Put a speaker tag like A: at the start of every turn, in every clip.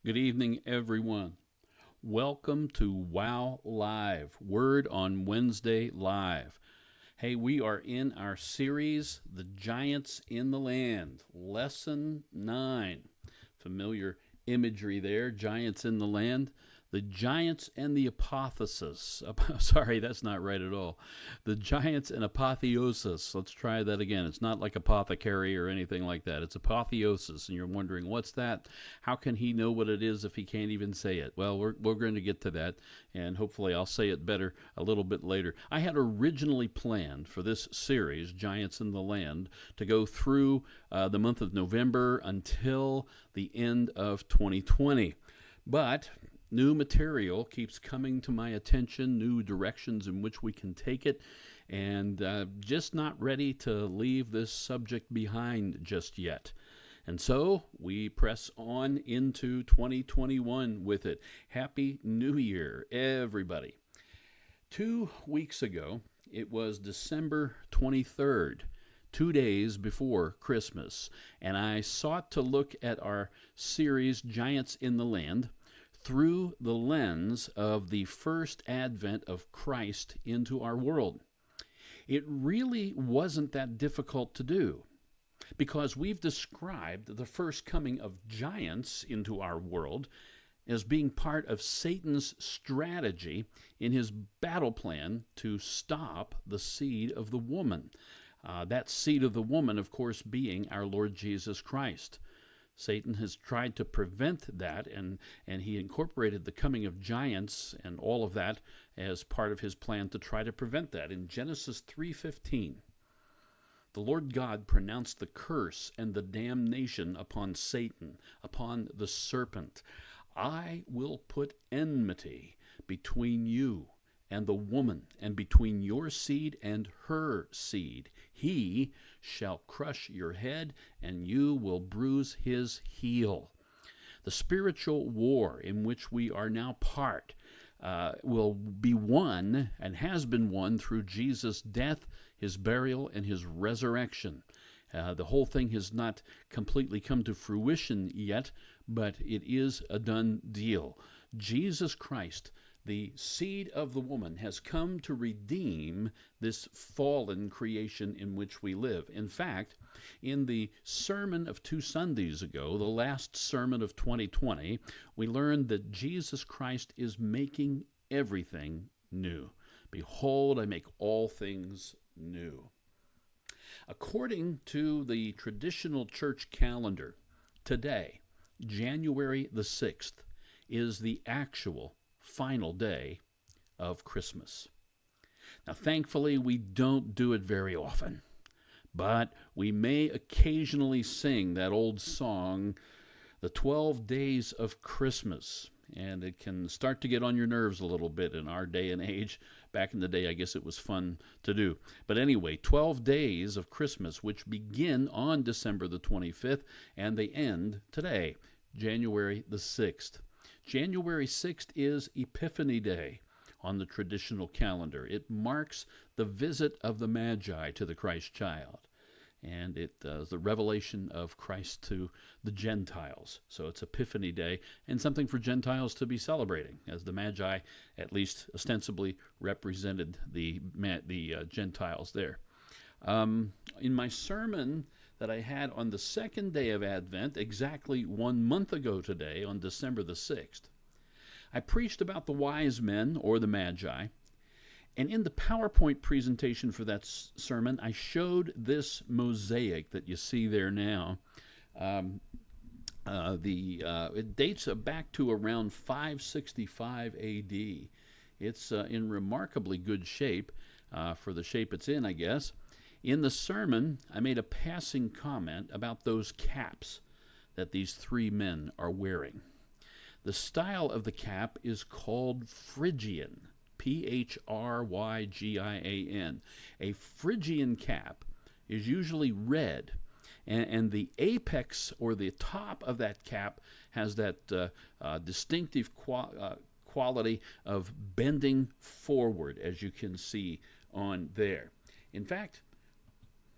A: Good evening, everyone. Welcome to WOW Live, Word on Wednesday Live. Hey, we are in our series, The Giants in the Land, Lesson 9. Familiar imagery there, Giants in the Land. The Giants and the Apotheosis. Sorry, that's not right at all. The Giants and Apotheosis. Let's try that again. It's not like apothecary or anything like that. It's Apotheosis, and you're wondering, what's that? How can he know what it is if he can't even say it? Well, we're going to get to that, and hopefully I'll say it better a little bit later. I had originally planned for this series, Giants in the Land, to go through the month of November until the end of 2020. But new material keeps coming to my attention, new directions in which we can take it, and just not ready to leave this subject behind just yet. And so we press on into 2021 with it. Happy New Year, everybody. 2 weeks ago, it was December 23rd, 2 days before Christmas, and I sought to look at our series, Giants in the Land, through the lens of the first advent of Christ into our world. It really wasn't that difficult to do, because we've described the first coming of giants into our world as being part of Satan's strategy in his battle plan to stop the seed of the woman. That seed of the woman, of course, being our Lord Jesus Christ. Satan has tried to prevent that, and he incorporated the coming of giants and all of that as part of his plan to try to prevent that. In Genesis 3:15, the Lord God pronounced the curse and the damnation upon Satan, upon the serpent. I will put enmity between you and the woman, and between your seed and her seed. He shall crush your head, and you will bruise his heel. The spiritual war in which we are now part will be won, and has been won, through Jesus' death, his burial, and his resurrection. The whole thing has not completely come to fruition yet, but it is a done deal. Jesus Christ, the seed of the woman, has come to redeem this fallen creation in which we live. In fact, in the sermon of 2 Sundays ago, the last sermon of 2020, we learned that Jesus Christ is making everything new. Behold, I make all things new. According to the traditional church calendar, today, January the 6th, is the actual final day of Christmas. Now, thankfully, we don't do it very often, but we may occasionally sing that old song, The 12 Days of Christmas, and it can start to get on your nerves a little bit in our day and age. Back in the day, I guess it was fun to do. But anyway, 12 days of Christmas, which begin on December the 25th, and they end today, January the 6th. January 6th is Epiphany Day on the traditional calendar. It marks the visit of the Magi to the Christ child, and it is the revelation of Christ to the Gentiles. So it's Epiphany Day, and something for Gentiles to be celebrating, as the Magi at least ostensibly represented the Gentiles there. In my sermon that I had on the second day of Advent, exactly 1 month ago today, on December the 6th, I preached about the wise men, or the Magi, and in the PowerPoint presentation for that sermon, I showed this mosaic that you see there now. It dates back to around 565 A.D. It's in remarkably good shape for the shape it's in, I guess. In the sermon, I made a passing comment about those caps that these 3 men are wearing. The style of the cap is called Phrygian, Phrygin. A Phrygian cap is usually red, and the apex, or the top of that cap, has that distinctive quality of bending forward, as you can see on there. In fact,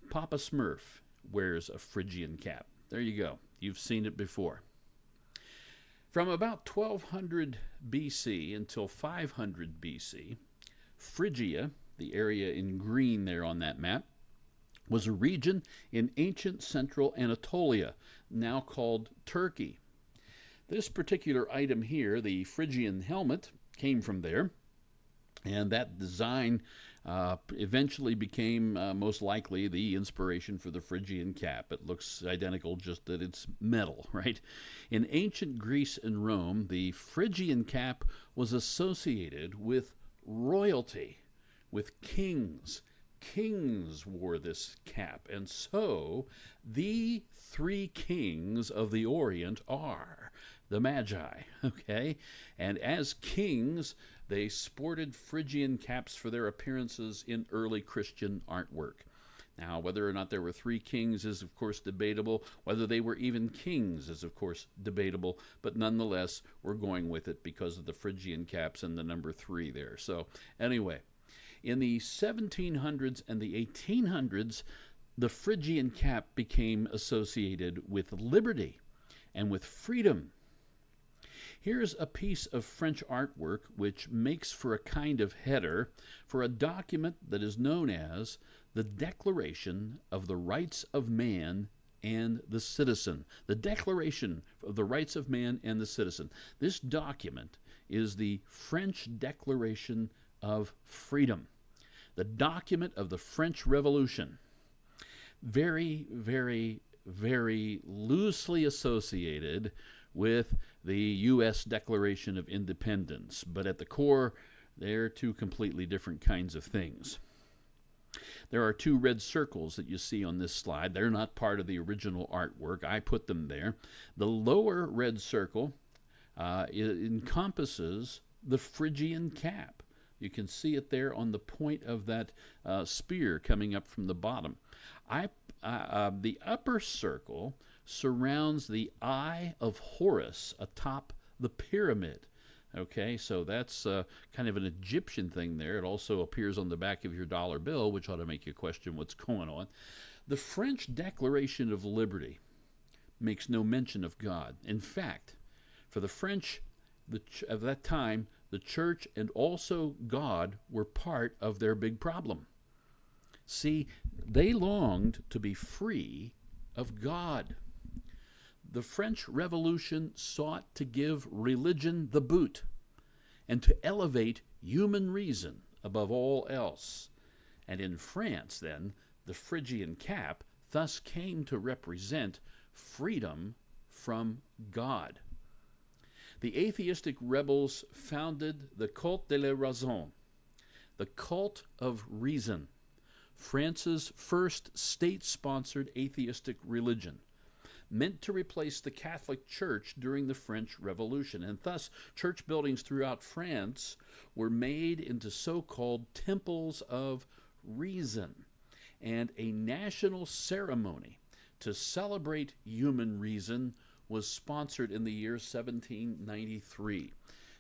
A: Papa Smurf wears a Phrygian cap. There you go. You've seen it before. From about 1200 BC until 500 BC, Phrygia, the area in green there on that map, was a region in ancient central Anatolia, now called Turkey. This particular item here, the Phrygian helmet, came from there, and that design eventually became most likely the inspiration for the Phrygian cap. It looks identical, just that it's metal, right? In ancient Greece and Rome, the Phrygian cap was associated with royalty, with kings. Kings wore this cap, and so the three kings of the Orient are the Magi, okay? And as kings, they sported Phrygian caps for their appearances in early Christian artwork. Now, whether or not there were three kings is, of course, debatable. Whether they were even kings is, of course, debatable. But nonetheless, we're going with it because of the Phrygian caps and the number 3 there. So, anyway, in the 1700s and the 1800s, the Phrygian cap became associated with liberty and with freedom. Here's a piece of French artwork which makes for a kind of header for a document that is known as the Declaration of the Rights of Man and the Citizen. The Declaration of the Rights of Man and the Citizen. This document is the French Declaration of Freedom, the document of the French Revolution. Very, very, very loosely associated with the U.S. Declaration of Independence, but at the core, they're two completely different kinds of things. There are 2 red circles that you see on this slide. They're not part of the original artwork. I put them there. The lower red circle encompasses the Phrygian cap. You can see it there on the point of that spear coming up from the bottom. The upper circle surrounds the Eye of Horus atop the pyramid. Okay, so that's kind of an Egyptian thing there. It also appears on the back of your dollar bill, which ought to make you question what's going on. The French Declaration of Liberty makes no mention of God. In fact, for the French of that time, the church and also God were part of their big problem. See, they longed to be free of God. The French Revolution sought to give religion the boot and to elevate human reason above all else. And in France, then, the Phrygian cap thus came to represent freedom from God. The atheistic rebels founded the Culte de la Raison, the cult of reason, France's first state-sponsored atheistic religion, meant to replace the Catholic Church during the French Revolution. And thus, church buildings throughout France were made into so-called temples of reason. And a national ceremony to celebrate human reason was sponsored in the year 1793.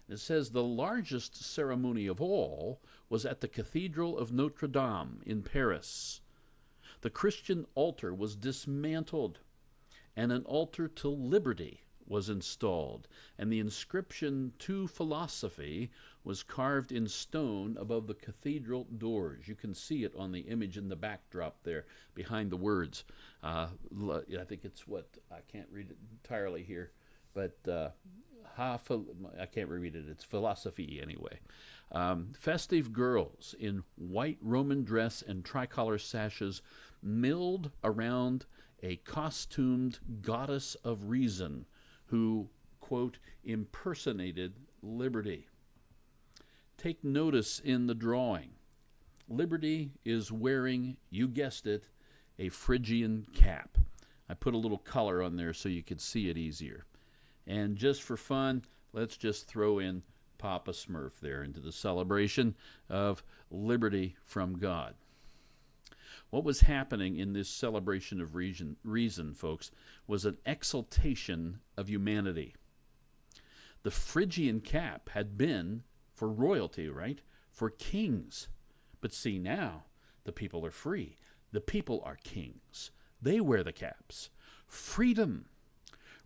A: It says the largest ceremony of all was at the Cathedral of Notre Dame in Paris. The Christian altar was dismantled, and an altar to liberty was installed, and the inscription "To Philosophy" was carved in stone above the cathedral doors. You can see it on the image in the backdrop there behind the words. I think it's I can't read it entirely here, but I can't read it. It's philosophy anyway. Festive girls in white Roman dress and tricolor sashes milled around a costumed goddess of reason who, quote, impersonated liberty. Take notice in the drawing. Liberty is wearing, you guessed it, a Phrygian cap. I put a little color on there so you could see it easier. And just for fun, let's just throw in Papa Smurf there into the celebration of liberty from God. What was happening in this celebration of reason, folks, was an exaltation of humanity. The Phrygian cap had been for royalty, right? For kings. But see, now the people are free. The people are kings. They wear the caps. Freedom.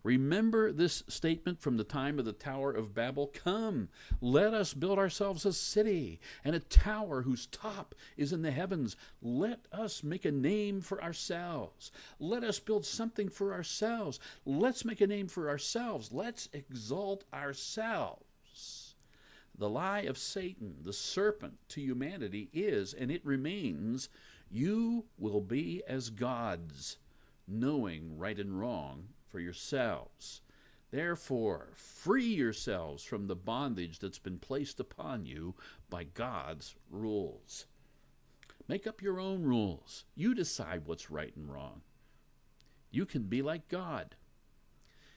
A: Remember this statement from the time of the Tower of Babel? Come, let us build ourselves a city and a tower whose top is in the heavens. Let us make a name for ourselves. Let us build something for ourselves. Let's make a name for ourselves. Let's exalt ourselves. The lie of Satan, the serpent to humanity, is, and it remains, you will be as gods, knowing right and wrong for yourselves. Therefore, free yourselves from the bondage that's been placed upon you by God's rules. Make up your own rules. You decide what's right and wrong. You can be like God.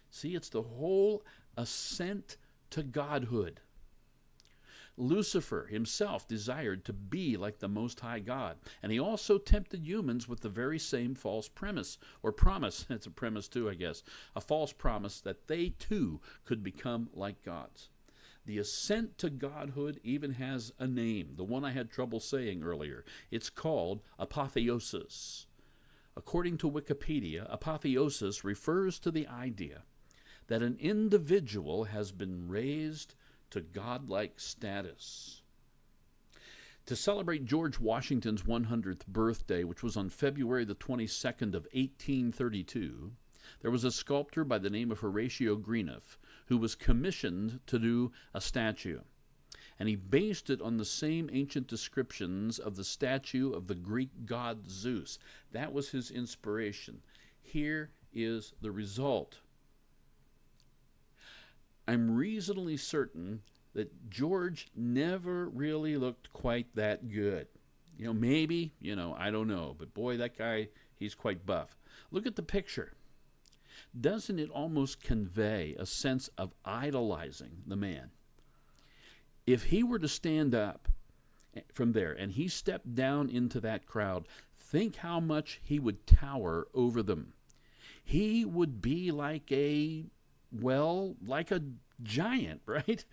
A: See, it's the whole ascent to godhood. Lucifer himself desired to be like the Most High God, and he also tempted humans with the very same false premise, or promise. It's a premise too, I guess. A false promise that they too could become like gods. The ascent to godhood even has a name, the one I had trouble saying earlier. It's called apotheosis. According to Wikipedia, apotheosis refers to the idea that an individual has been raised to godlike status. To celebrate George Washington's 100th birthday, which was on February the 22nd of 1832, there was a sculptor by the name of Horatio Greenough who was commissioned to do a statue. And he based it on the same ancient descriptions of the statue of the Greek god Zeus. That was his inspiration. Here is the result. I'm reasonably certain that George never really looked quite that good. Maybe, I don't know. But boy, that guy, he's quite buff. Look at the picture. Doesn't it almost convey a sense of idolizing the man? If he were to stand up from there and he stepped down into that crowd, think how much he would tower over them. He would be like a giant, right?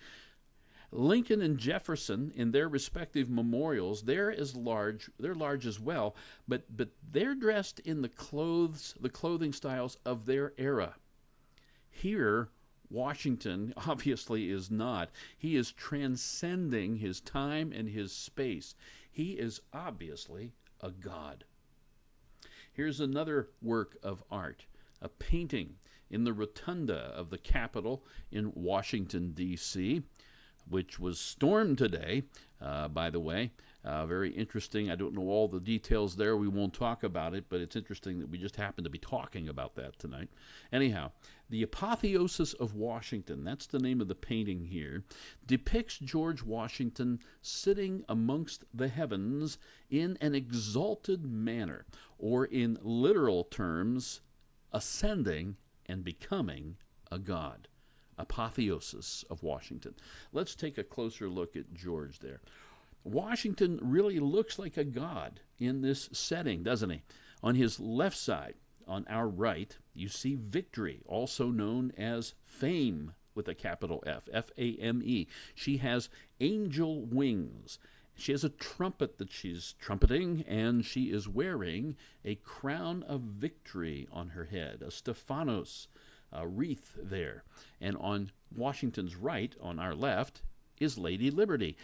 A: Lincoln and Jefferson, in their respective memorials, they're large as well, but they're dressed in the clothing styles of their era. Here, Washington obviously is not. He is transcending his time and his space. He is obviously a god. Here's another work of art, a painting in the rotunda of the Capitol in Washington, D.C., which was stormed today, by the way. Very interesting. I don't know all the details there. We won't talk about it, but it's interesting that we just happen to be talking about that tonight. Anyhow, the Apotheosis of Washington, that's the name of the painting here, depicts George Washington sitting amongst the heavens in an exalted manner, or in literal terms, ascending and becoming a god. Apotheosis of Washington. Let's take a closer look at George there. Washington really looks like a god in this setting, doesn't he? On his left side, on our right, you see victory, also known as fame with a capital F, F-A-M-E. She has angel wings. She has a trumpet that she's trumpeting, and she is wearing a crown of victory on her head, a Stephanos wreath there. And on Washington's right, on our left, is Lady Liberty.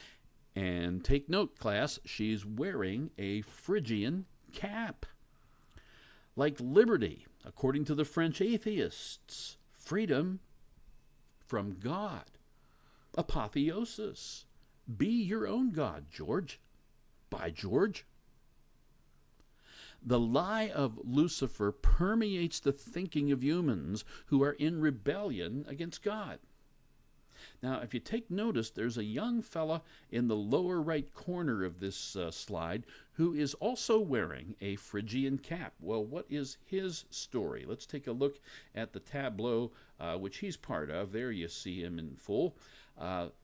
A: And take note, class, she's wearing a Phrygian cap. Like liberty, according to the French atheists, freedom from God. Apotheosis. Be your own God, George. By George. The lie of Lucifer permeates the thinking of humans who are in rebellion against God. Now, if you take notice, there's a young fella in the lower right corner of this slide who is also wearing a Phrygian cap. Well, what is his story? Let's take a look at the tableau which he's part of. There you see him in full.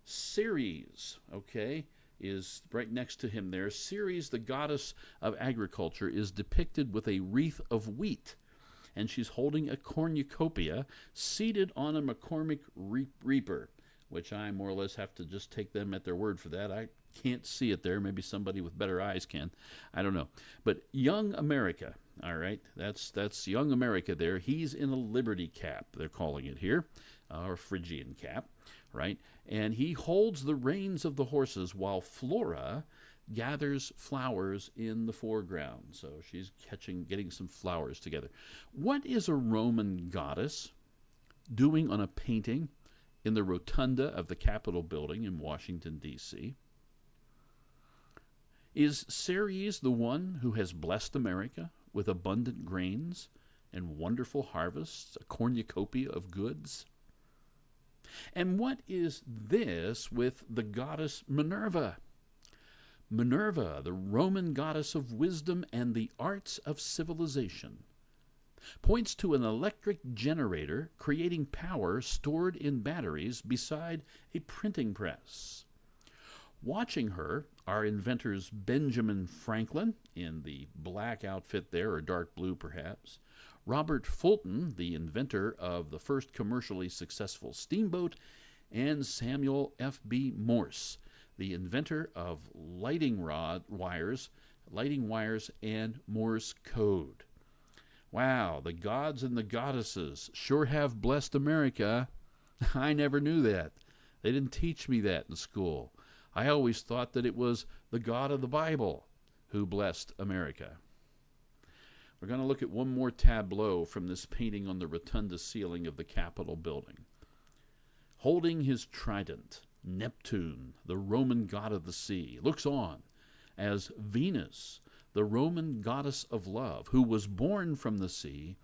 A: Ceres, okay, is right next to him there. Ceres, the goddess of agriculture, is depicted with a wreath of wheat, and she's holding a cornucopia seated on a McCormick Reaper, which I more or less have to just take them at their word for that. I can't see it there. Maybe somebody with better eyes can. I don't know. But young America, All right, that's young America there. He's in a liberty cap, they're calling it here, or Phrygian cap, right? And he holds the reins of the horses while Flora gathers flowers in the foreground. So she's getting some flowers together. What is a Roman goddess doing on a painting in the rotunda of the Capitol building in Washington, D.C.? Is Ceres the one who has blessed America with abundant grains and wonderful harvests, a cornucopia of goods? And what is this with the goddess Minerva? Minerva, the Roman goddess of wisdom and the arts of civilization, points to an electric generator creating power stored in batteries beside a printing press. Watching her are inventors Benjamin Franklin, in the black outfit there, or dark blue perhaps, Robert Fulton, the inventor of the first commercially successful steamboat, and Samuel F.B. Morse, the inventor of lighting wires, and Morse code. Wow, the gods and the goddesses sure have blessed America. I never knew that. They didn't teach me that in school. I always thought that it was the God of the Bible who blessed America. We're going to look at one more tableau from this painting on the rotunda ceiling of the Capitol building. Holding his trident, Neptune, the Roman god of the sea, looks on as Venus, the Roman goddess of love, who was born from the sea,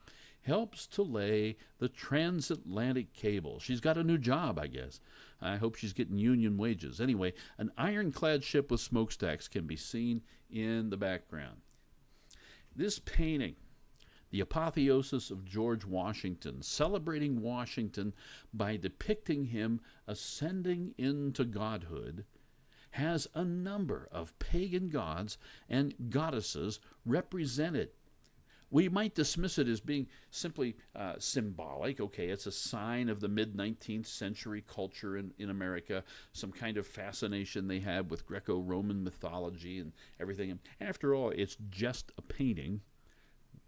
A: helps to lay the transatlantic cable. She's got a new job, I guess. I hope she's getting union wages. Anyway, an ironclad ship with smokestacks can be seen in the background. This painting, the Apotheosis of George Washington, celebrating Washington by depicting him ascending into godhood, has a number of pagan gods and goddesses represented. We might dismiss it as being simply symbolic. Okay, it's a sign of the mid-19th century culture in America, some kind of fascination they have with Greco-Roman mythology and everything. After all, it's just a painting.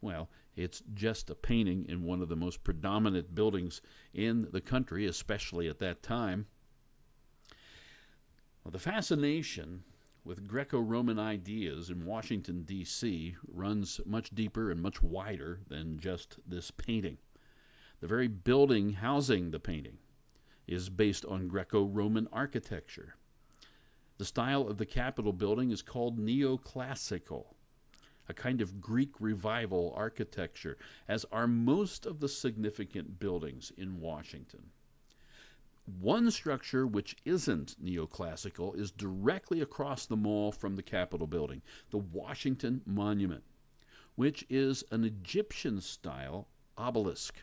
A: Well, it's just a painting in one of the most predominant buildings in the country, especially at that time. Well, the fascination with Greco-Roman ideas in Washington, D.C. runs much deeper and much wider than just this painting. The very building housing the painting is based on Greco-Roman architecture. The style of the Capitol building is called neoclassical, a kind of Greek revival architecture, as are most of the significant buildings in Washington. One structure which isn't neoclassical is directly across the mall from the Capitol building, the Washington Monument, which is an Egyptian-style obelisk.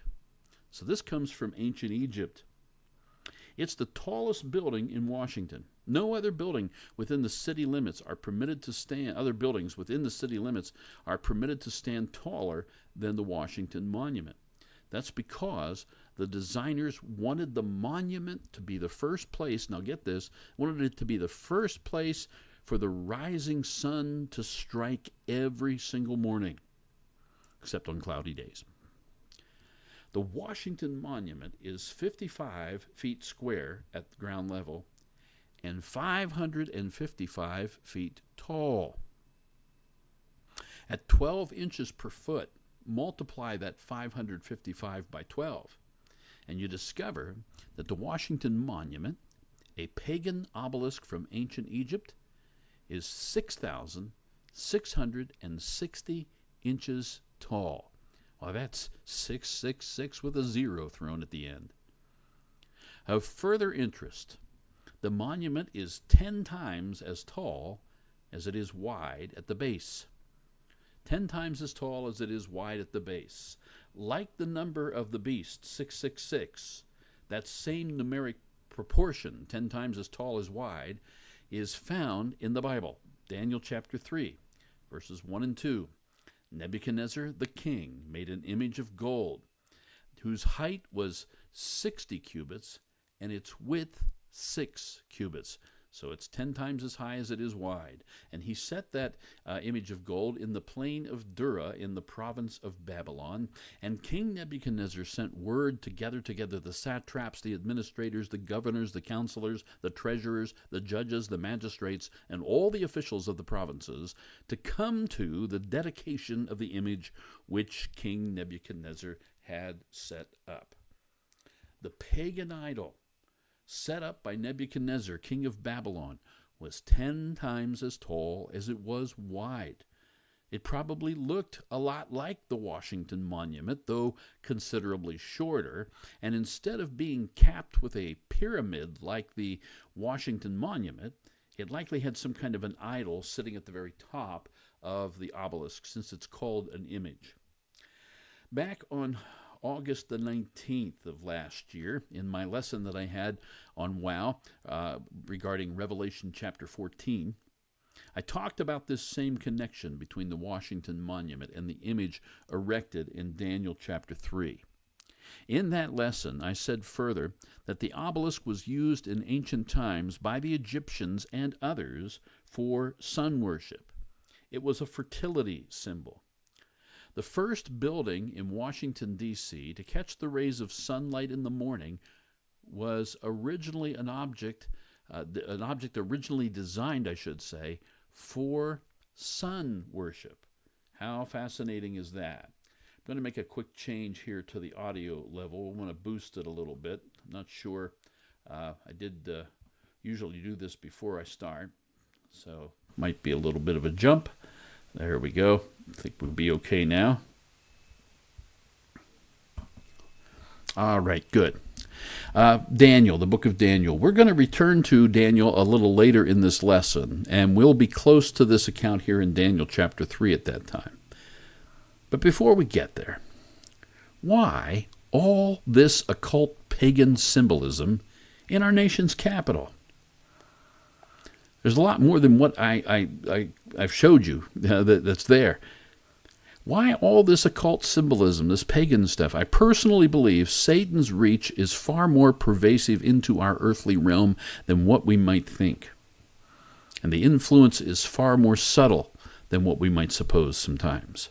A: So this comes from ancient Egypt. It's the tallest building in Washington. No other building within the city limits are permitted to stand, other buildings within the city limits are permitted to stand taller than the Washington Monument. That's because the designers wanted the monument to be the first place, now get this, wanted it to be the first place for the rising sun to strike every single morning, except on cloudy days. The Washington Monument is 55 feet square at the ground level and 555 feet tall. At 12 inches per foot, multiply that 555 by 12, and you discover that the Washington Monument, a pagan obelisk from ancient Egypt, is 6,660 inches tall. Well, that's 666 with a zero thrown at the end. Of further interest, the monument is 10 times as tall as it is wide at the base. 10 times as tall as it is wide at the base. Like the number of the beast, 666, that same numeric proportion, 10 times as tall as wide, is found in the Bible. Daniel chapter 3, verses 1 and 2. Nebuchadnezzar the king made an image of gold, whose height was 60 cubits, and its width 6 cubits. So it's 10 times as high as it is wide. And he set that image of gold in the plain of Dura in the province of Babylon. And King Nebuchadnezzar sent word to gather together the satraps, the administrators, the governors, the counselors, the treasurers, the judges, the magistrates, and all the officials of the provinces to come to the dedication of the image which King Nebuchadnezzar had set up. The pagan idol set up by Nebuchadnezzar, king of Babylon, was 10 times as tall as it was wide. It probably looked a lot like the Washington Monument, though considerably shorter, and instead of being capped with a pyramid like the Washington Monument, it likely had some kind of an idol sitting at the very top of the obelisk, since it's called an image. Back on August the 19th of last year, in my lesson that I had on WOW regarding Revelation chapter 14, I talked about this same connection between the Washington Monument and the image erected in Daniel chapter 3. In that lesson, I said further that the obelisk was used in ancient times by the Egyptians and others for sun worship. It was a fertility symbol. The first building in Washington, D.C. to catch the rays of sunlight in the morning was originally an object originally designed, I should say, for sun worship. How fascinating is that? I'm going to make a quick change here to the audio level. We want to boost it a little bit. I'm not sure. I did usually do this before I start, so might be a little bit of a jump. There we go. I think we'll be okay now. All right, good. Daniel, the book of Daniel. We're going to return to Daniel a little later in this lesson, and we'll be close to this account here in Daniel chapter 3 at that time. But before we get there, why all this occult pagan symbolism in our nation's capital? There's a lot more than what I've showed you that's there. Why all this occult symbolism, this pagan stuff? I personally believe Satan's reach is far more pervasive into our earthly realm than what we might think. And the influence is far more subtle than what we might suppose sometimes.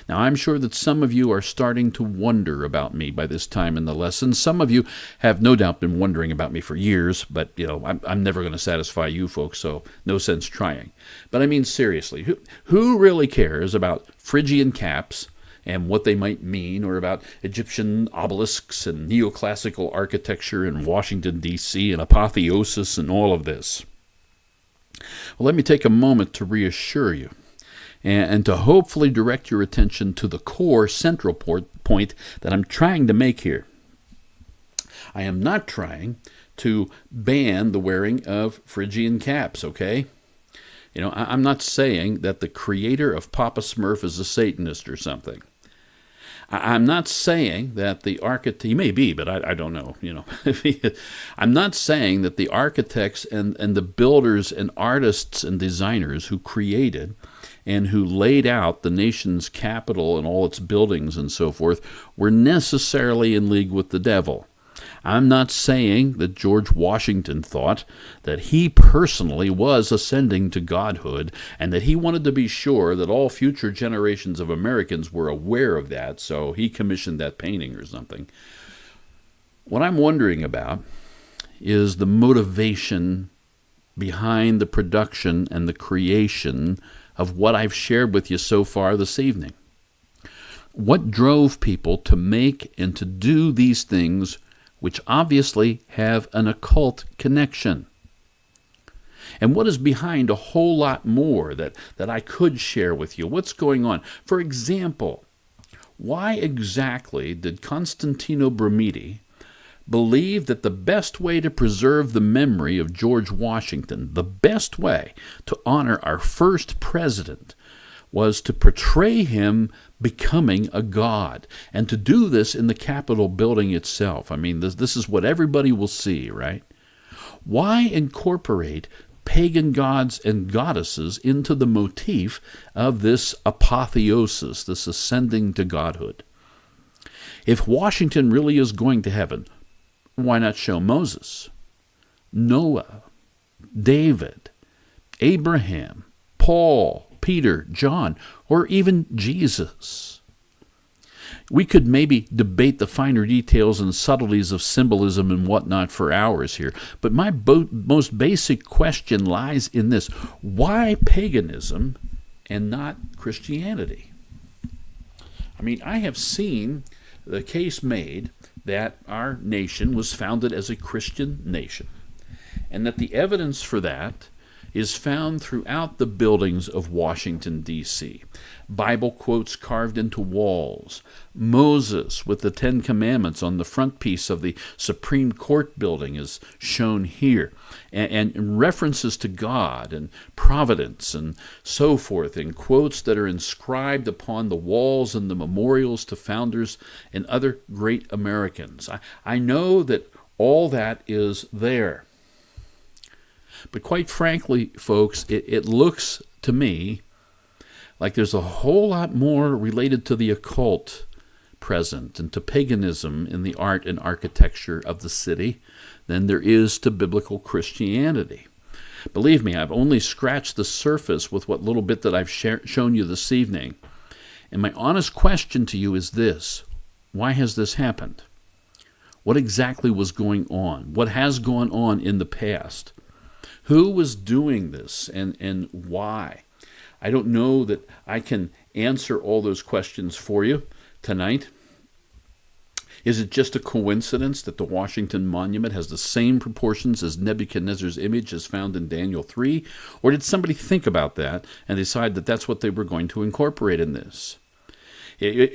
A: Now, I'm sure that some of you are starting to wonder about me by this time in the lesson. Some of you have no doubt been wondering about me for years, but, I'm never going to satisfy you folks, so no sense trying. But I mean, seriously, who really cares about Phrygian caps and what they might mean, or about Egyptian obelisks and neoclassical architecture in Washington, D.C., and Apotheosis and all of this? Well, let me take a moment to reassure you, and to hopefully direct your attention to the core central point that I'm trying to make here. I am not trying to ban the wearing of Phrygian caps, okay? I'm not saying that the creator of Papa Smurf is a Satanist or something. I'm not saying that the architect, he may be, but I don't know, I'm not saying that the architects and the builders and artists and designers who created and who laid out the nation's capital and all its buildings and so forth were necessarily in league with the devil. I'm not saying that George Washington thought that he personally was ascending to godhood and that he wanted to be sure that all future generations of Americans were aware of that, so he commissioned that painting or something. What I'm wondering about is the motivation behind the production and the creation of what I've shared with you so far this evening. What drove people to make and to do these things which obviously have an occult connection? And what is behind a whole lot more that I could share with you? What's going on? For example, why exactly did Constantino Brumidi believe that the best way to preserve the memory of George Washington, the best way to honor our first president, was to portray him becoming a god, and to do this in the Capitol building itself? I mean, this is what everybody will see, right? Why incorporate pagan gods and goddesses into the motif of this apotheosis, this ascending to godhood? If Washington really is going to heaven, why not show Moses, Noah, David, Abraham, Paul, Peter, John, or even Jesus. We could maybe debate the finer details and subtleties of symbolism and whatnot for hours here, but my most basic question lies in this: why paganism and not Christianity? I mean, I have seen the case made that our nation was founded as a Christian nation, and that the evidence for that is found throughout the buildings of Washington, D.C. Bible quotes carved into walls, Moses with the Ten Commandments on the front piece of the Supreme Court building is shown here, and references to God and providence and so forth, and quotes that are inscribed upon the walls and the memorials to founders and other great Americans. I know that all that is there. But quite frankly, folks, it looks to me like there's a whole lot more related to the occult present and to paganism in the art and architecture of the city than there is to biblical Christianity. Believe me, I've only scratched the surface with what little bit that I've shown you this evening. And my honest question to you is this: why has this happened? What exactly was going on? What has gone on in the past? Who was doing this and why? I don't know that I can answer all those questions for you tonight. Is it just a coincidence that the Washington Monument has the same proportions as Nebuchadnezzar's image as found in Daniel 3? Or did somebody think about that and decide that that's what they were going to incorporate in this?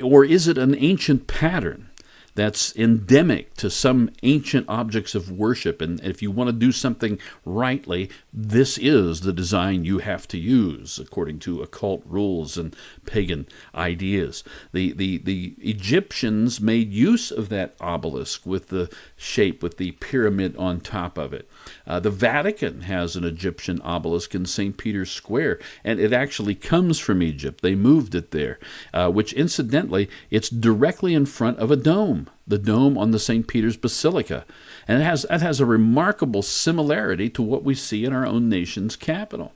A: Or is it an ancient pattern that's endemic to some ancient objects of worship, and if you want to do something rightly, this is the design you have to use according to occult rules and pagan ideas? The Egyptians made use of that obelisk with the shape, with the pyramid on top of it. The Vatican has an Egyptian obelisk in St. Peter's Square, and it actually comes from Egypt. They moved it there, which incidentally, it's directly in front of a dome, the dome on the St. Peter's Basilica. And it has a remarkable similarity to what we see in our own nation's capital.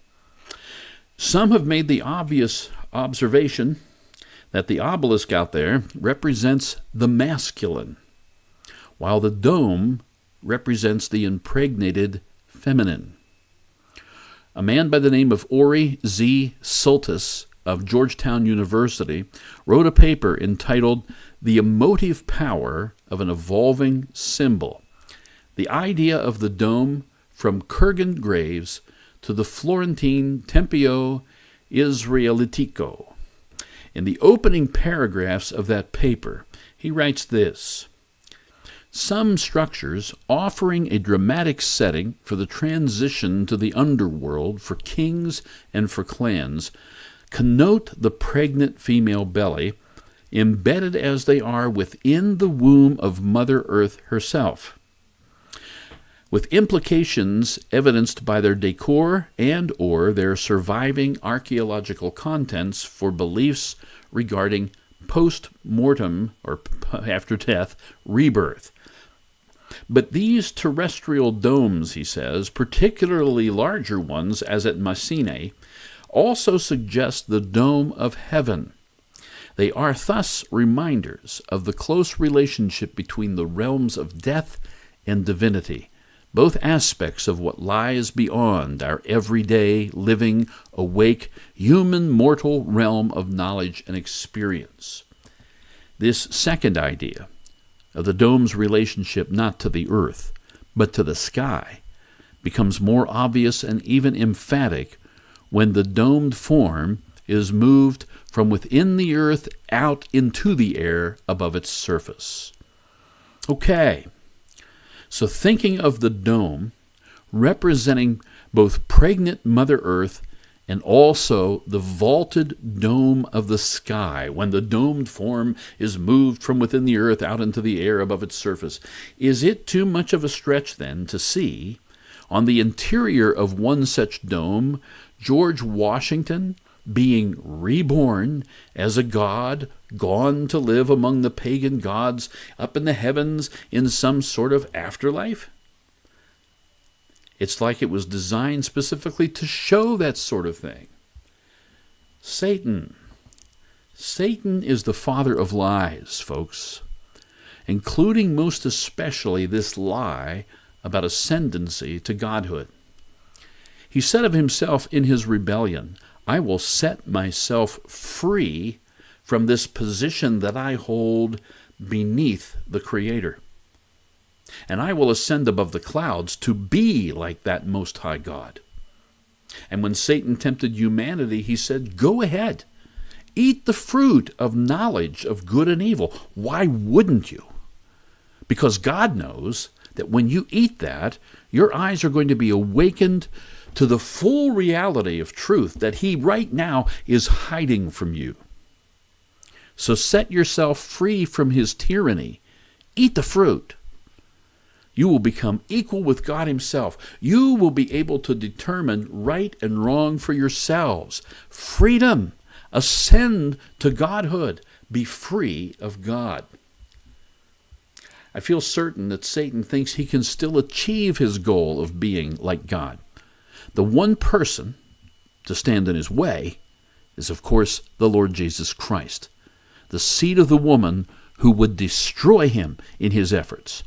A: Some have made the obvious observation that the obelisk out there represents the masculine, while the dome represents the impregnated feminine. A man by the name of Ori Z. Sultis of Georgetown University wrote a paper entitled "The Emotive Power of an Evolving Symbol: The Idea of the Dome from Kurgan Graves to the Florentine Tempio Israelitico." In the opening paragraphs of that paper, he writes this: "Some structures offering a dramatic setting for the transition to the underworld for kings and for clans connote the pregnant female belly, embedded as they are within the womb of Mother Earth herself, with implications evidenced by their decor and or their surviving archaeological contents for beliefs regarding post-mortem, or after death, rebirth. But these terrestrial domes," he says, "particularly larger ones, as at Mycenae, also suggest the dome of heaven. They are thus reminders of the close relationship between the realms of death and divinity, both aspects of what lies beyond our everyday, living, awake, human, mortal realm of knowledge and experience." This second idea of the dome's relationship not to the earth, but to the sky, becomes more obvious and even emphatic when the domed form is moved from within the earth out into the air above its surface. Okay, so thinking of the dome representing both pregnant Mother Earth and also the vaulted dome of the sky, when the domed form is moved from within the earth out into the air above its surface, is it too much of a stretch then to see, on the interior of one such dome, George Washington being reborn as a god, gone to live among the pagan gods up in the heavens in some sort of afterlife? It's like it was designed specifically to show that sort of thing. Satan. Satan is the father of lies, folks, including most especially this lie about ascendancy to godhood. He said of himself in his rebellion, I will set myself free from this position that I hold beneath the Creator. And I will ascend above the clouds to be like that Most High God. And when Satan tempted humanity, he said, go ahead, eat the fruit of knowledge of good and evil. Why wouldn't you? Because God knows that when you eat that, your eyes are going to be awakened to the full reality of truth that he right now is hiding from you. So set yourself free from his tyranny. Eat the fruit. You will become equal with God himself. You will be able to determine right and wrong for yourselves. Freedom. Ascend to godhood. Be free of God. I feel certain that Satan thinks he can still achieve his goal of being like God. The one person to stand in his way is, of course, the Lord Jesus Christ, the seed of the woman who would destroy him in his efforts.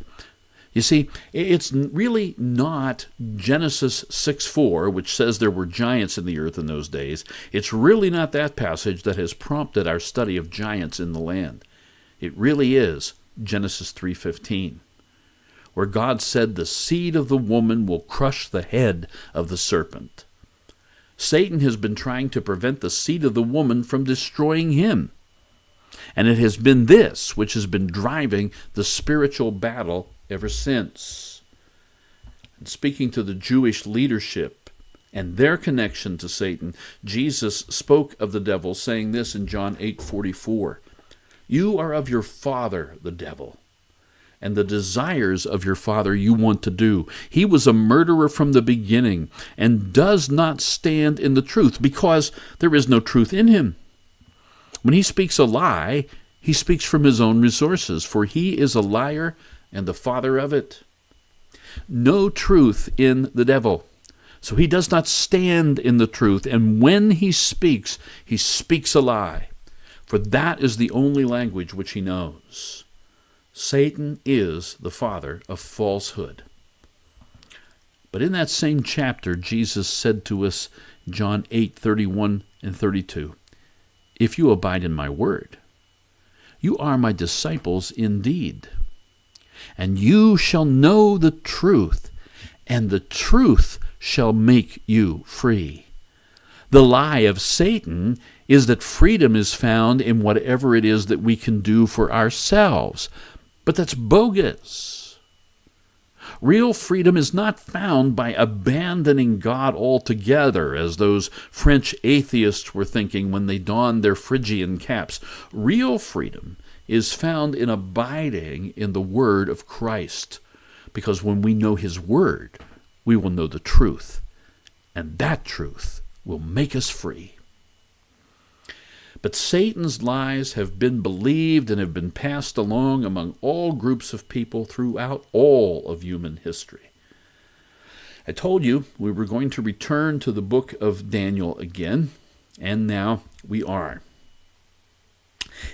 A: You see, it's really not Genesis 6:4, which says there were giants in the earth in those days. It's really not that passage that has prompted our study of giants in the land. It really is Genesis 3:15, where God said the seed of the woman will crush the head of the serpent. Satan has been trying to prevent the seed of the woman from destroying him. And it has been this which has been driving the spiritual battle ever since. And speaking to the Jewish leadership and their connection to Satan, Jesus spoke of the devil, saying this in John 8:44. You are of your father, the devil, and the desires of your father you want to do. He was a murderer from the beginning and does not stand in the truth because there is no truth in him. When he speaks a lie, he speaks from his own resources, for he is a liar and the father of it. No truth in the devil. So he does not stand in the truth, and when he speaks a lie. For that is the only language which he knows. Satan is the father of falsehood. But in that same chapter, Jesus said to us, John 8:31 and 32, if you abide in my word, you are my disciples indeed, and you shall know the truth, and the truth shall make you free. The lie of Satan is that freedom is found in whatever it is that we can do for ourselves. But that's bogus. Real freedom is not found by abandoning God altogether, as those French atheists were thinking when they donned their Phrygian caps. Real freedom is found in abiding in the word of Christ, because when we know his word, we will know the truth, and that truth will make us free. But Satan's lies have been believed and have been passed along among all groups of people throughout all of human history. I told you we were going to return to the book of Daniel again, and now we are.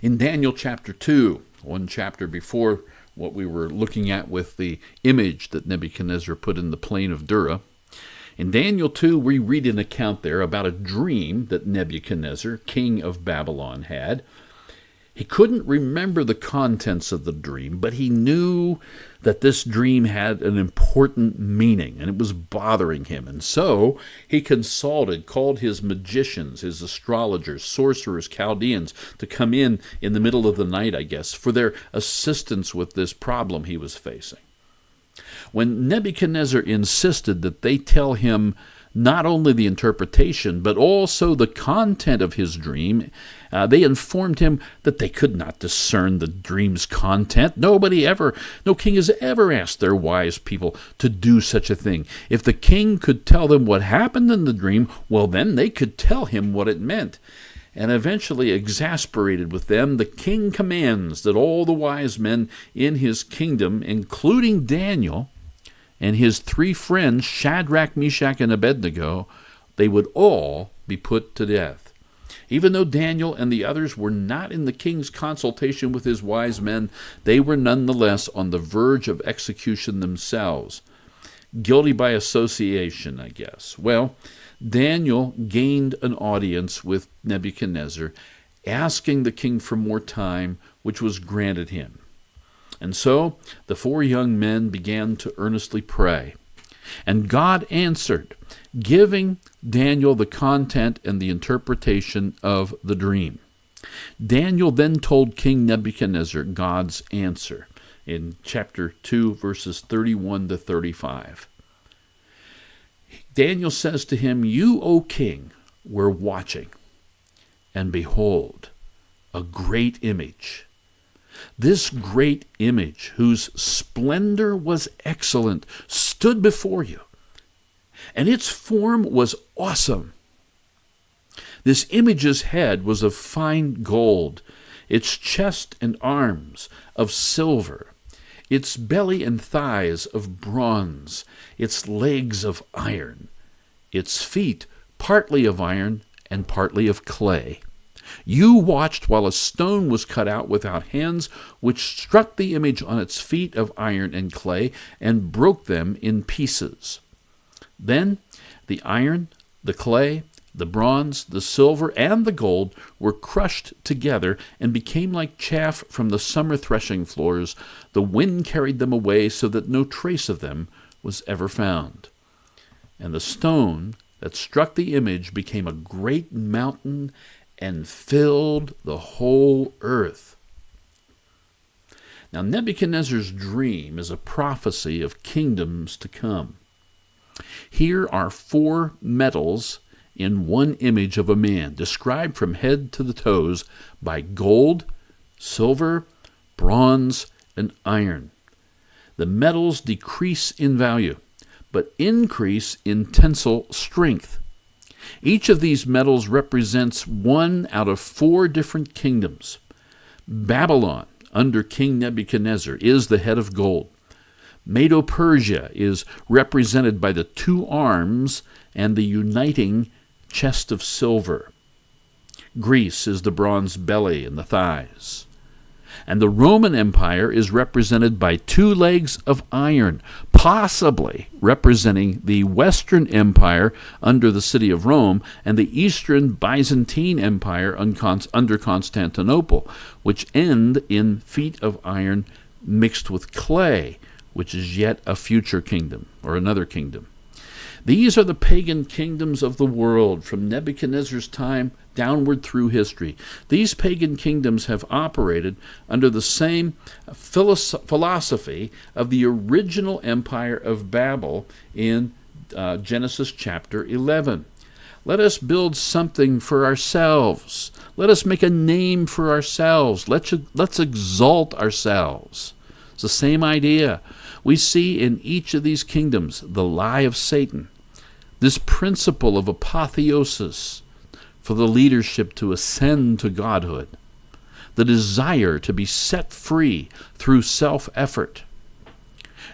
A: In Daniel chapter 2, one chapter before what we were looking at with the image that Nebuchadnezzar put in the plain of Dura, in Daniel 2, we read an account there about a dream that Nebuchadnezzar, king of Babylon, had. He couldn't remember the contents of the dream, but he knew that this dream had an important meaning, and it was bothering him. And so he called his magicians, his astrologers, sorcerers, Chaldeans, to come in the middle of the night, I guess, for their assistance with this problem he was facing. When Nebuchadnezzar insisted that they tell him not only the interpretation, but also the content of his dream, they informed him that they could not discern the dream's content. No king has ever asked their wise people to do such a thing. If the king could tell them what happened in the dream, well, then they could tell him what it meant. And eventually, exasperated with them, the king commands that all the wise men in his kingdom, including Daniel, and his 3 friends, Shadrach, Meshach, and Abednego, they would all be put to death. Even though Daniel and the others were not in the king's consultation with his wise men, they were nonetheless on the verge of execution themselves. Guilty by association, I guess. Well, Daniel gained an audience with Nebuchadnezzar, asking the king for more time, which was granted him. And so the 4 young men began to earnestly pray. And God answered, giving Daniel the content and the interpretation of the dream. Daniel then told King Nebuchadnezzar God's answer in chapter 2, verses 31 to 35. Daniel says to him, "You, O king, were watching, and behold, a great image. This great image, whose splendor was excellent, stood before you, and its form was awesome. This image's head was of fine gold, its chest and arms of silver, its belly and thighs of bronze, its legs of iron, its feet partly of iron and partly of clay. You watched while a stone was cut out without hands, which struck the image on its feet of iron and clay and broke them in pieces. Then the iron, the clay, the bronze, the silver, and the gold were crushed together and became like chaff from the summer threshing floors. The wind carried them away so that no trace of them was ever found. And the stone that struck the image became a great mountain and filled the whole earth." Now, Nebuchadnezzar's dream is a prophecy of kingdoms to come. Here are 4 metals in one image of a man, described from head to the toes by gold, silver, bronze, and iron. The metals decrease in value, but increase in tensile strength. Each of these metals represents 1 out of 4 different kingdoms. Babylon, under King Nebuchadnezzar, is the head of gold. Medo-Persia is represented by the 2 arms and the uniting chest of silver. Greece is the bronze belly and the thighs. And the Roman Empire is represented by 2 legs of iron, possibly representing the Western Empire under the city of Rome and the Eastern Byzantine Empire under Constantinople, which end in feet of iron mixed with clay, which is yet a future kingdom or another kingdom. These are the pagan kingdoms of the world from Nebuchadnezzar's time downward through history. These pagan kingdoms have operated under the same philosophy of the original empire of Babel in Genesis chapter 11. Let us build something for ourselves. Let us make a name for ourselves. Let's exalt ourselves. It's the same idea. We see in each of these kingdoms the lie of Satan, this principle of apotheosis for the leadership to ascend to godhood, the desire to be set free through self-effort.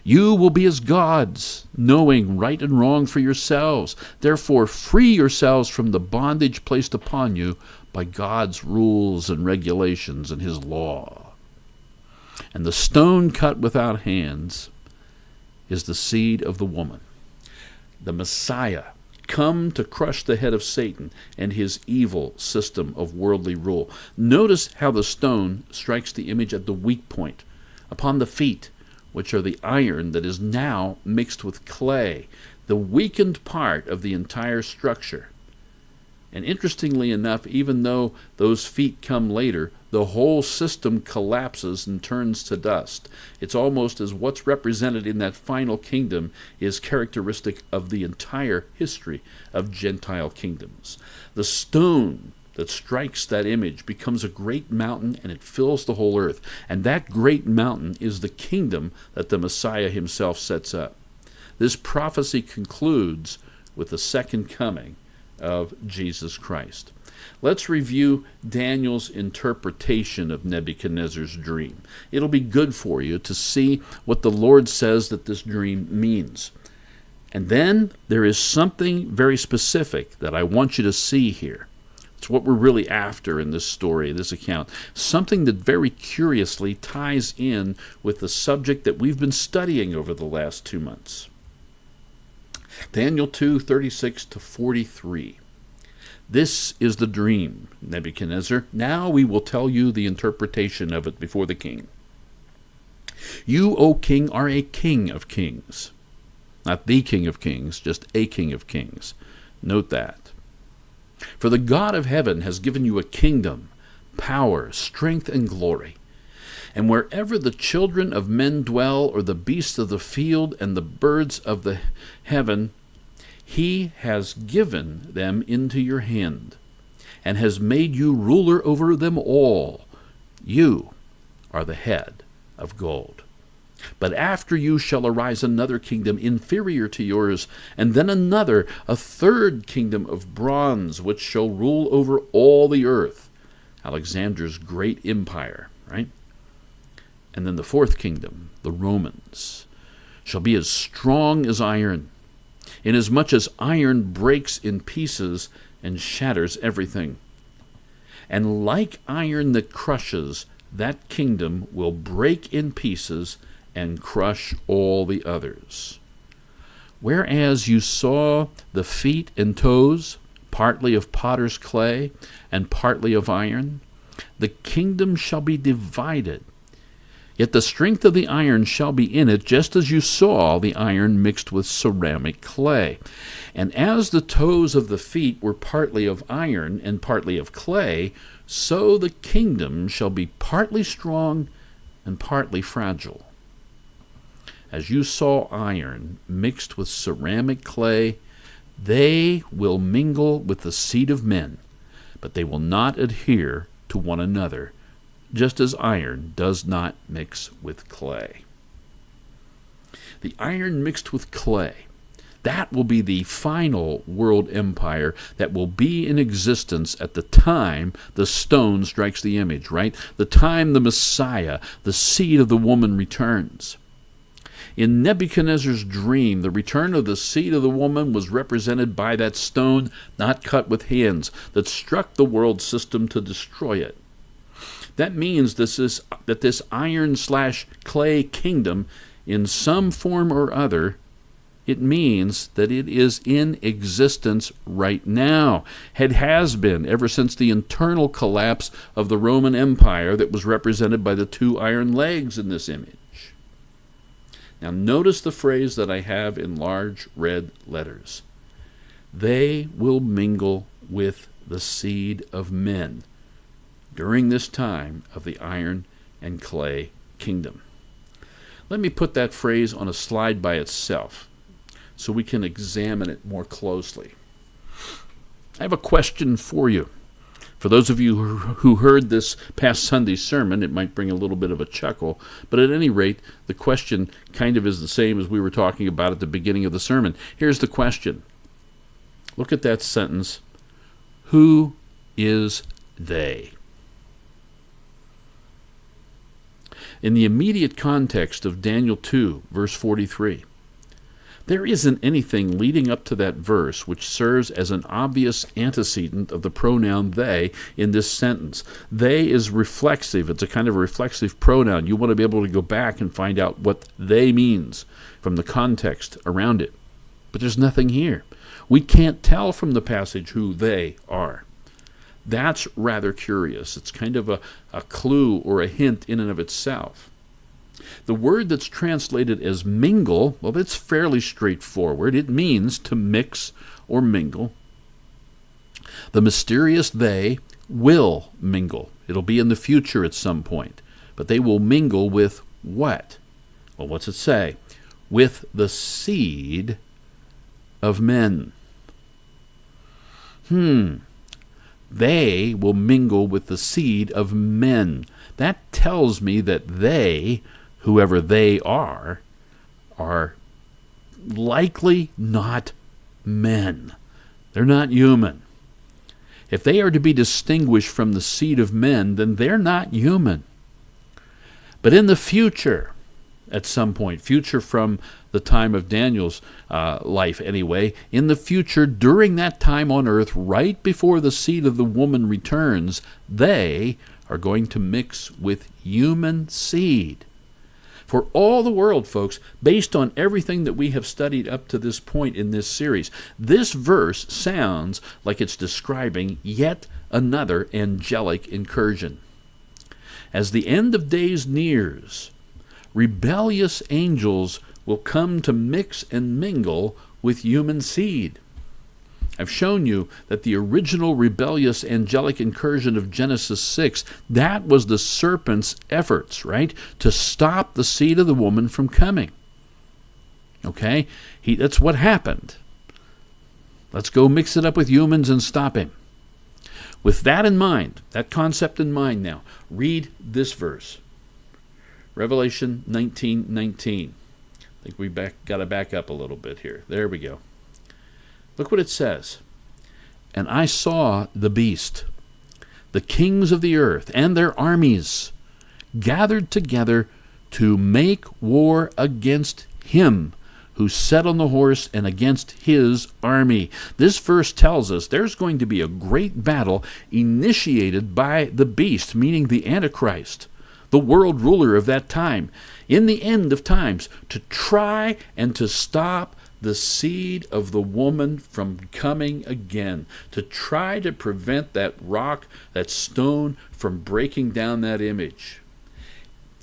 A: You will be as gods, knowing right and wrong for yourselves. Therefore, free yourselves from the bondage placed upon you by God's rules and regulations and his law. And the stone cut without hands is the seed of the woman, the Messiah, come to crush the head of Satan and his evil system of worldly rule. Notice how the stone strikes the image at the weak point, upon the feet, which are the iron that is now mixed with clay, the weakened part of the entire structure. And interestingly enough, even though those feet come later, the whole system collapses and turns to dust. It's almost as what's represented in that final kingdom is characteristic of the entire history of Gentile kingdoms. The stone that strikes that image becomes a great mountain, and it fills the whole earth. And that great mountain is the kingdom that the Messiah himself sets up. This prophecy concludes with the second coming of Jesus Christ. Let's review Daniel's interpretation of Nebuchadnezzar's dream. It'll be good for you to see what the Lord says that this dream means. And then there is something very specific that I want you to see here. It's what we're really after in this story, this account. Something that very curiously ties in with the subject that we've been studying over the last 2 months. Daniel 2:36-43. This is the dream, Nebuchadnezzar. Now we will tell you the interpretation of it before the king. You, O king, are a king of kings. Not the king of kings, just a king of kings. Note that. For the God of heaven has given you a kingdom, power, strength, and glory. And wherever the children of men dwell, or the beasts of the field and the birds of the heaven, he has given them into your hand, and has made you ruler over them all. You are the head of gold. But after you shall arise another kingdom inferior to yours, and then another, a third kingdom of bronze, which shall rule over all the earth. Alexander's great empire, right? And then the fourth kingdom, the Romans, shall be as strong as iron, inasmuch as iron breaks in pieces and shatters everything. And like iron that crushes, that kingdom will break in pieces and crush all the others. Whereas you saw the feet and toes, partly of potter's clay and partly of iron, the kingdom shall be divided. Yet the strength of the iron shall be in it, just as you saw the iron mixed with ceramic clay. And as the toes of the feet were partly of iron and partly of clay, so the kingdom shall be partly strong and partly fragile. As you saw iron mixed with ceramic clay, they will mingle with the seed of men, but they will not adhere to one another, just as iron does not mix with clay. The iron mixed with clay, that will be the final world empire that will be in existence at the time the stone strikes the image, right? The time the Messiah, the seed of the woman, returns. In Nebuchadnezzar's dream, the return of the seed of the woman was represented by that stone not cut with hands that struck the world system to destroy it. That means that this iron/clay kingdom, in some form or other, it means that it is in existence right now. It has been ever since the internal collapse of the Roman Empire that was represented by the two iron legs in this image. Now notice the phrase that I have in large red letters. They will mingle with the seed of men during this time of the iron and clay kingdom. Let me put that phrase on a slide by itself so we can examine it more closely. I have a question for you. For those of you who heard this past Sunday's sermon, it might bring a little bit of a chuckle, but at any rate, the question kind of is the same as we were talking about at the beginning of the sermon. Here's the question. Look at that sentence. Who is they? In the immediate context of Daniel 2, verse 43, there isn't anything leading up to that verse which serves as an obvious antecedent of the pronoun they in this sentence. They is reflexive. It's a kind of a reflexive pronoun. You want to be able to go back and find out what they means from the context around it. But there's nothing here. We can't tell from the passage who they are. That's rather curious. It's kind of a clue or a hint in and of itself. The word that's translated as mingle, well, that's fairly straightforward. It means to mix or mingle. The mysterious they will mingle. It'll be in the future at some point. But they will mingle with what? Well, what's it say? With the seed of men. They will mingle with the seed of men. That tells me that they, whoever they are likely not men. They're not human. If they are to be distinguished from the seed of men, then they're not human. But in the future, at some point, future from the time of Daniel's life anyway, in the future, during that time on earth, right before the seed of the woman returns, they are going to mix with human seed. For all the world, folks, based on everything that we have studied up to this point in this series, this verse sounds like it's describing yet another angelic incursion. As the end of days nears, rebellious angels will come to mix and mingle with human seed. I've shown you that the original rebellious angelic incursion of Genesis 6, that was the serpent's efforts, right, to stop the seed of the woman from coming. Okay? That's what happened. Let's go mix it up with humans and stop him. With that in mind, that concept in mind now, read this verse. Revelation 19:19. I think we got to back up a little bit here. There we go. Look what it says. And I saw the beast, the kings of the earth, and their armies gathered together to make war against him who sat on the horse and against his army. This verse tells us there's going to be a great battle initiated by the beast, meaning the Antichrist, the world ruler of that time, in the end of times, to try and to stop the seed of the woman from coming again, to try to prevent that rock, that stone, from breaking down that image.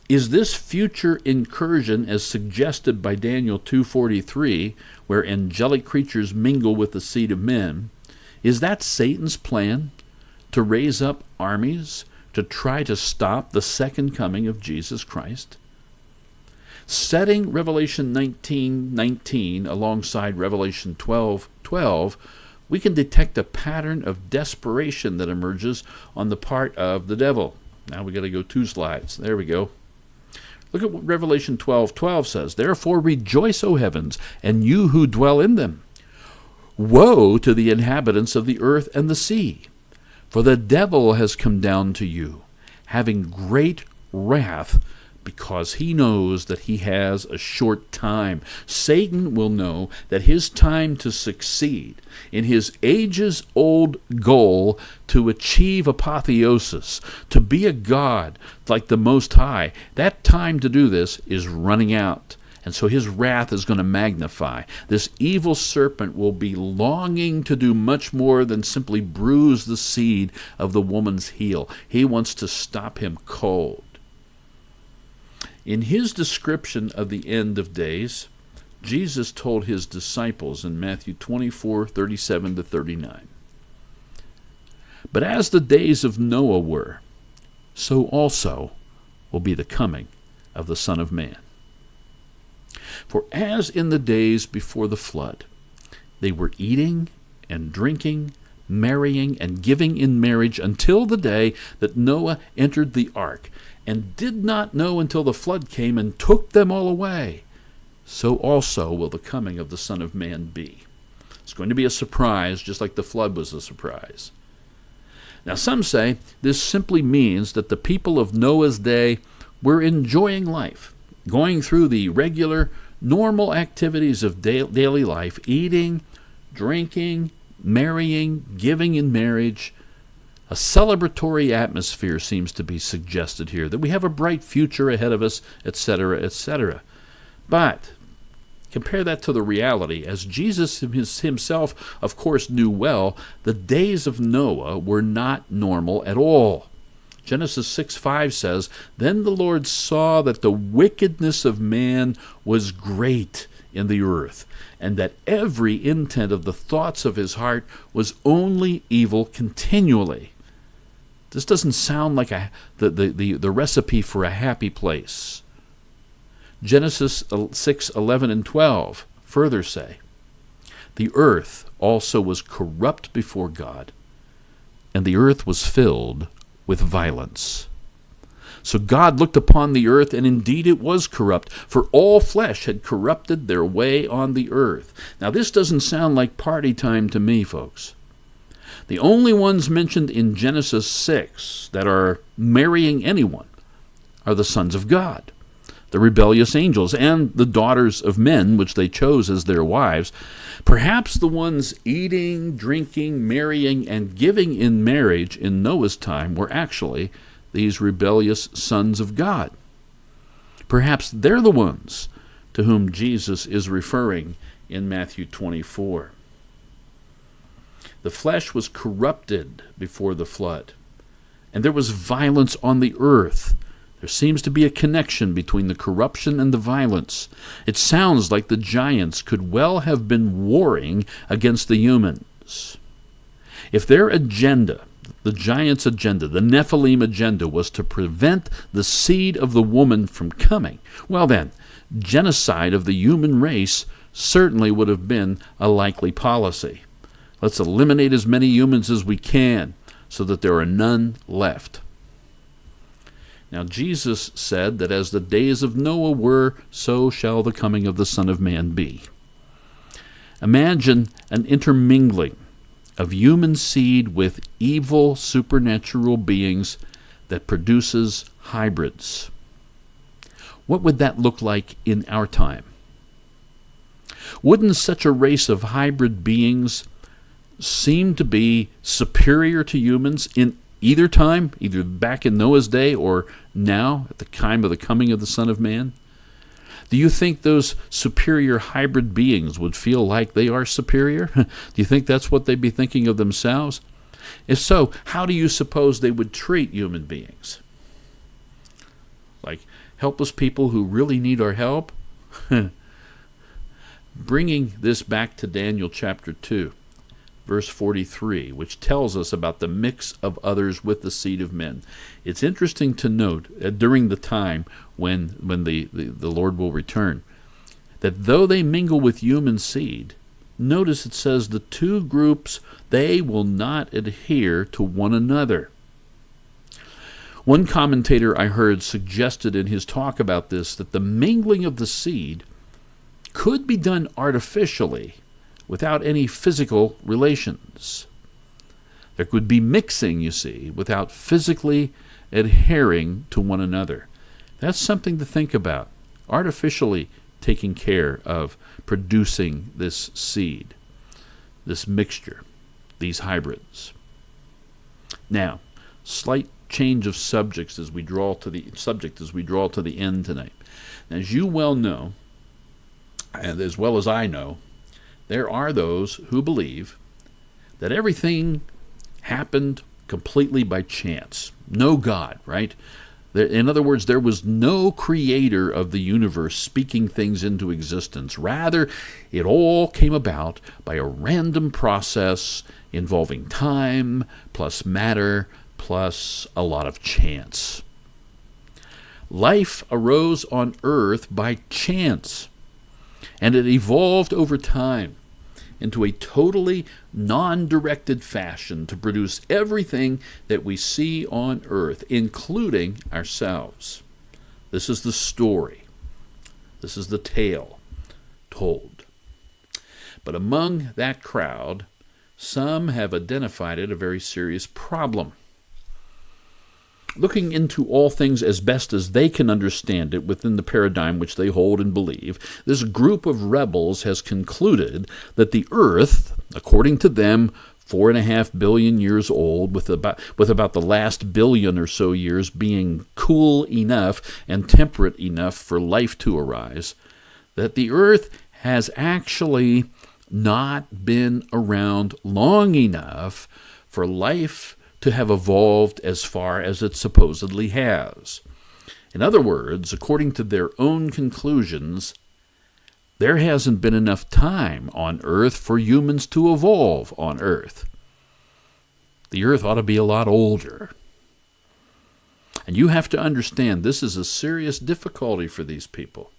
A: Is this future incursion, as suggested by Daniel 2:43, where angelic creatures mingle with the seed of men, is that Satan's plan to raise up armies to try to stop the second coming of Jesus Christ? Setting Revelation 19:19 alongside Revelation 12:12, we can detect a pattern of desperation that emerges on the part of the devil. Now we got to go 2 slides. There we go. Look at what Revelation 12:12 says. Therefore rejoice, O heavens, and you who dwell in them. Woe to the inhabitants of the earth and the sea, for the devil has come down to you, having great wrath, because he knows that he has a short time. Satan will know that his time to succeed in his ages-old goal to achieve apotheosis, to be a god like the Most High, that time to do this is running out. And so his wrath is going to magnify. This evil serpent will be longing to do much more than simply bruise the seed of the woman's heel. He wants to stop him cold. In his description of the end of days, Jesus told his disciples in Matthew 24:37-39, but as the days of Noah were, so also will be the coming of the Son of Man. For as in the days before the flood, they were eating and drinking, marrying and giving in marriage until the day that Noah entered the ark, and did not know until the flood came and took them all away, so also will the coming of the Son of Man be. It's going to be a surprise, just like the flood was a surprise. Now some say this simply means that the people of Noah's day were enjoying life, going through the regular, normal activities of daily life, eating, drinking, marrying, giving in marriage. A celebratory atmosphere seems to be suggested here, that we have a bright future ahead of us, etc., etc. But compare that to the reality. As Jesus himself, of course, knew well, the days of Noah were not normal at all. Genesis 6:5 says, Then the Lord saw that the wickedness of man was great in the earth, and that every intent of the thoughts of his heart was only evil continually. This doesn't sound like the recipe for a happy place. Genesis 6:11 and 12 further say, The earth also was corrupt before God, and the earth was filled with violence. So God looked upon the earth, and indeed it was corrupt, for all flesh had corrupted their way on the earth. Now this doesn't sound like party time to me, folks. The only ones mentioned in Genesis 6 that are marrying anyone are the sons of God, the rebellious angels, and the daughters of men, which they chose as their wives. Perhaps the ones eating, drinking, marrying, and giving in marriage in Noah's time were actually these rebellious sons of God. Perhaps they're the ones to whom Jesus is referring in Matthew 24. The flesh was corrupted before the flood, and there was violence on the earth. There seems to be a connection between the corruption and the violence. It sounds like the giants could well have been warring against the humans. If their agenda, the giants' agenda, the Nephilim agenda, was to prevent the seed of the woman from coming, well then, genocide of the human race certainly would have been a likely policy. Let's eliminate as many humans as we can so that there are none left. Now, Jesus said that as the days of Noah were, so shall the coming of the Son of Man be. Imagine an intermingling of human seed with evil supernatural beings that produces hybrids. What would that look like in our time? Wouldn't such a race of hybrid beings seem to be superior to humans in either time, either back in Noah's day or now at the time of the coming of the Son of Man? Do you think those superior hybrid beings would feel like they are superior? Do you think that's what they'd be thinking of themselves? If so, how do you suppose they would treat human beings? Like helpless people who really need our help? Bringing this back to Daniel chapter 2, verse 43, which tells us about the mix of others with the seed of men. It's interesting to note during the time when the Lord will return, that though they mingle with human seed, notice it says the two groups, they will not adhere to one another. One commentator I heard suggested in his talk about this that the mingling of the seed could be done artificially without any physical relations. There could be mixing, you see, without physically adhering to one another. That's something to think about, artificially taking care of producing this seed, this mixture, these hybrids. Now, slight change of subjects as we draw to the end tonight. As you well know, and as well as I know, there are those who believe that everything happened completely by chance. No God, right? In other words, there was no creator of the universe speaking things into existence. Rather, it all came about by a random process involving time plus matter plus a lot of chance. Life arose on earth by chance, and it evolved over time into a totally non-directed fashion to produce everything that we see on earth, including ourselves. This is the story. This is the tale told. But among that crowd, some have identified it a very serious problem. Looking into all things as best as they can understand it within the paradigm which they hold and believe, this group of rebels has concluded that the earth, according to them, 4.5 billion years old, with about the last billion or so years being cool enough and temperate enough for life to arise, that the earth has actually not been around long enough for life to have evolved as far as it supposedly has. In other words, according to their own conclusions, there hasn't been enough time on Earth for humans to evolve on Earth. The Earth ought to be a lot older. And you have to understand this is a serious difficulty for these people.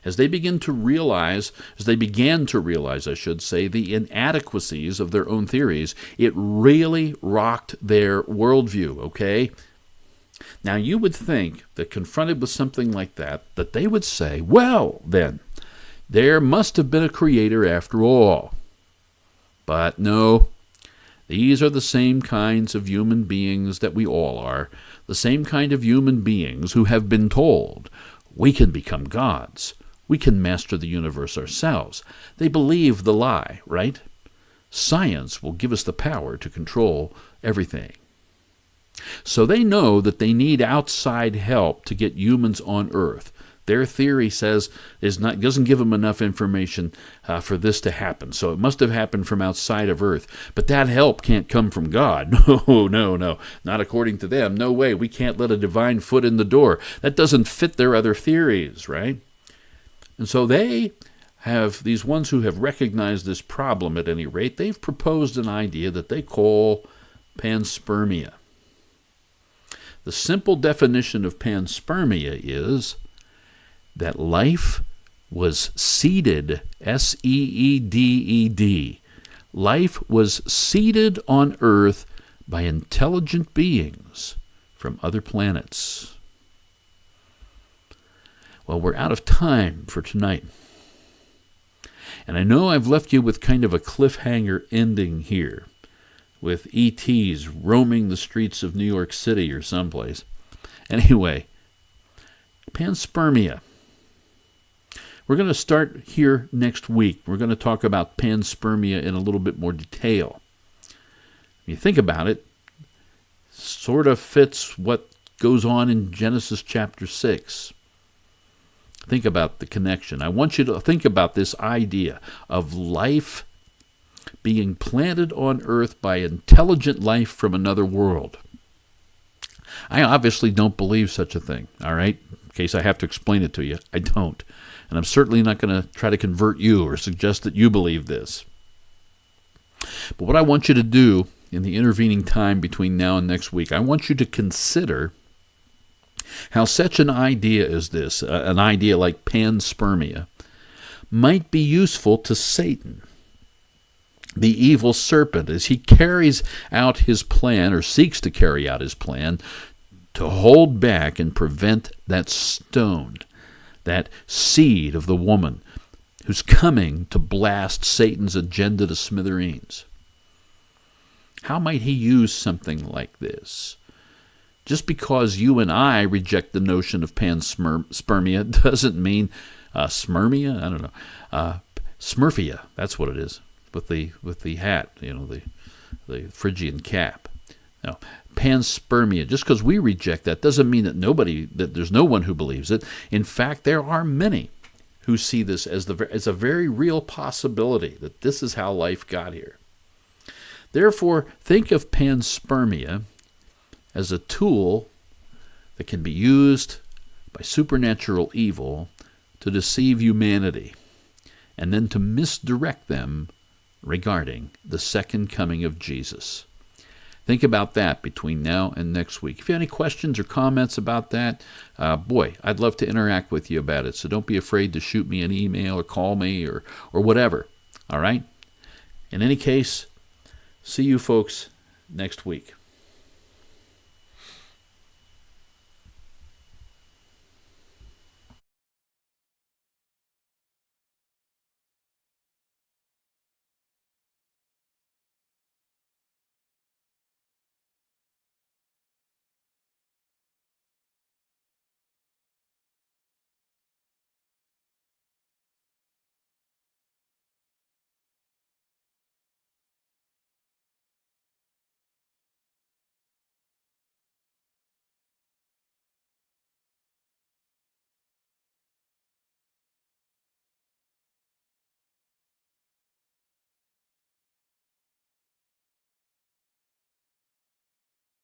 A: As they began to realize, I should say, the inadequacies of their own theories, it really rocked their worldview, okay? Now, you would think that confronted with something like that they would say, well, then, there must have been a creator after all. But no, These are the same kinds of human beings that we all are, the same kind of human beings who have been told, we can become gods. We can master the universe ourselves. They believe the lie, right? Science will give us the power to control everything. So they know that they need outside help to get humans on Earth. Their theory says doesn't give them enough information for this to happen. So it must have happened from outside of Earth. But that help can't come from God. No. Not according to them. No way. We can't let a divine foot in the door. That doesn't fit their other theories, right? And so they have, these ones who have recognized this problem at any rate, they've proposed an idea that they call panspermia. The simple definition of panspermia is that life was seeded, S-E-E-D-E-D. Life was seeded on Earth by intelligent beings from other planets. Well, we're out of time for tonight. And I know I've left you with kind of a cliffhanger ending here, with ETs roaming the streets of New York City or someplace. Anyway, panspermia. We're going to start here next week. We're going to talk about panspermia in a little bit more detail. When you think about it, sort of fits what goes on in Genesis chapter 6. Think about the connection. I want you to think about this idea of life being planted on Earth by intelligent life from another world. I obviously don't believe such a thing, all right? In case I have to explain it to you, I don't. And I'm certainly not going to try to convert you or suggest that you believe this. But what I want you to do in the intervening time between now and next week, I want you to consider how such an idea as this, an idea like panspermia, might be useful to Satan, the evil serpent, as he carries out his plan, or seeks to carry out his plan, to hold back and prevent that stone, that seed of the woman who's coming to blast Satan's agenda to smithereens. How might he use something like this? Just because you and I reject the notion of panspermia doesn't mean smermia? I don't know. Smurfia, that's what it is, with the hat, the Phrygian cap. Now, panspermia, just because we reject that doesn't mean that there's no one who believes it. In fact, there are many who see this as a very real possibility, that this is how life got here. Therefore, think of panspermia as a tool that can be used by supernatural evil to deceive humanity and then to misdirect them regarding the second coming of Jesus. Think about that between now and next week. If you have any questions or comments about that, I'd love to interact with you about it. So don't be afraid to shoot me an email or call me or whatever. All right? In any case, see you folks next week.